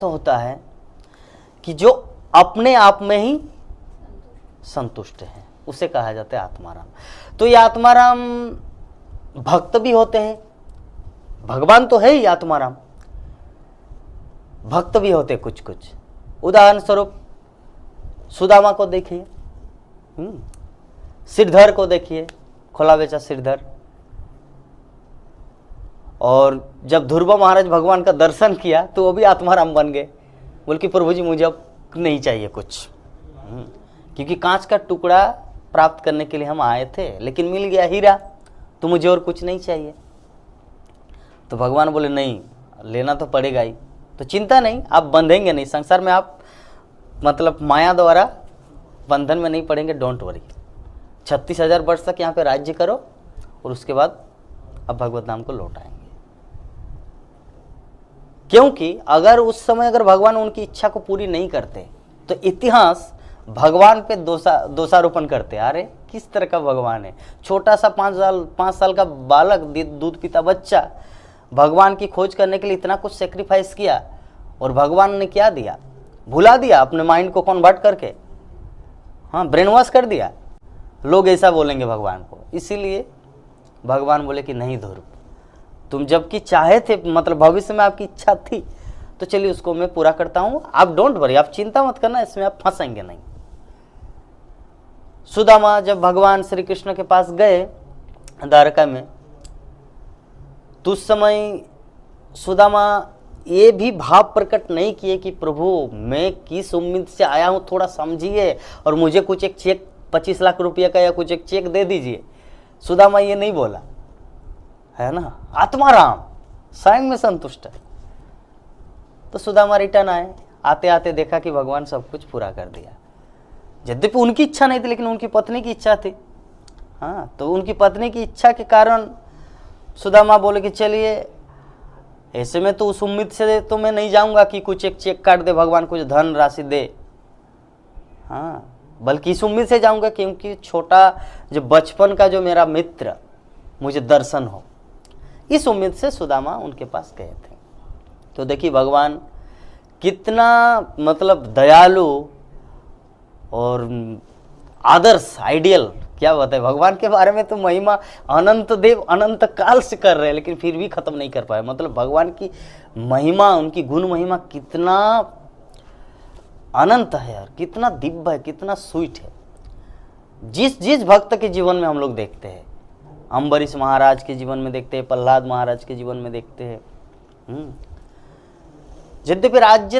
तो होता है कि जो अपने आप में ही संतुष्ट है, उसे कहा जाता है आत्माराम। तो ये आत्माराम भक्त भी होते हैं, भगवान तो है ही आत्माराम, भक्त भी होते कुछ कुछ। उदाहरण स्वरूप सुदामा को देखिए, सिरधर को देखिए, खोला बेचा सिरधर। और जब ध्रुव महाराज भगवान का दर्शन किया तो वो भी आत्माराम बन गए, बोल कि प्रभु जी मुझे अब नहीं चाहिए कुछ, क्योंकि कांच का टुकड़ा प्राप्त करने के लिए हम आए थे, लेकिन मिल गया हीरा, तो मुझे और कुछ नहीं चाहिए। तो भगवान बोले नहीं, लेना तो पड़ेगा ही, तो चिंता नहीं, आप बंधेंगे नहीं संसार में, आप मतलब माया द्वारा बंधन में नहीं पड़ेंगे, डोंट वरी। 36,000 वर्ष तक यहाँ पे राज्य करो और उसके बाद अब भगवत नाम को लौट आएंगे। क्योंकि अगर उस समय अगर भगवान उनकी इच्छा को पूरी नहीं करते तो इतिहास भगवान पे दोषारोपण करते, अरे किस तरह का भगवान है, छोटा सा 5 साल का बालक, दूध पीता बच्चा, भगवान की खोज करने के लिए इतना कुछ सेक्रीफाइस किया और भगवान ने क्या दिया, भुला दिया अपने माइंड को कन्वर्ट करके, हाँ ब्रेन वॉश कर दिया। लोग ऐसा बोलेंगे भगवान को, इसीलिए भगवान बोले कि नहीं ध्रुव, तुम जबकि चाहे थे, मतलब भविष्य में आपकी इच्छा थी, तो चलिए उसको मैं पूरा करता हूं, आप डोंट वरी, आप चिंता मत करना, इसमें आप फंसेंगे नहीं। सुदामा जब भगवान श्री कृष्ण के पास गए द्वारका में, तो उस समय सुदामा ये भी भाव प्रकट नहीं किए कि प्रभु मैं किस उम्मीद से आया हूं, थोड़ा समझिए और मुझे कुछ एक चेक 25 लाख रुपये का या कुछ एक चेक दे दीजिए। सुदामा ये नहीं बोला, है ना, आत्माराम स्वयं में संतुष्ट है। तो सुदामा रिटर्न आए, आते आते देखा कि भगवान सब कुछ पूरा कर दिया। यद्यपि उनकी इच्छा नहीं थी, लेकिन उनकी पत्नी की इच्छा थी, हाँ, तो उनकी पत्नी की इच्छा के कारण सुदामा बोले कि चलिए, ऐसे में तो उस उम्मीद से तो मैं नहीं जाऊंगा कि कुछ एक चेक काट दे भगवान, कुछ धन राशि दे, हाँ, बल्कि इस उम्मीद से जाऊंगा क्योंकि छोटा जो बचपन का जो मेरा मित्र मुझे दर्शन हो, इस उम्मीद से सुदामा उनके पास गए थे। तो देखिए भगवान कितना मतलब दयालु और आदर्श, आइडियल, क्या बताए भगवान के बारे में। तो महिमा अनंत देव अनंत काल से कर रहे हैं, लेकिन फिर भी खत्म नहीं कर पाए। मतलब भगवान की महिमा, उनकी गुण महिमा कितना अनंत है यार, कितना दिव्य है, कितना स्वीट है। जिस जिस भक्त के जीवन में हम लोग देखते हैं, अम्बरीश महाराज के जीवन में देखते हैं, प्रहलाद महाराज के जीवन में देखते हैं, यद्यपि राज्य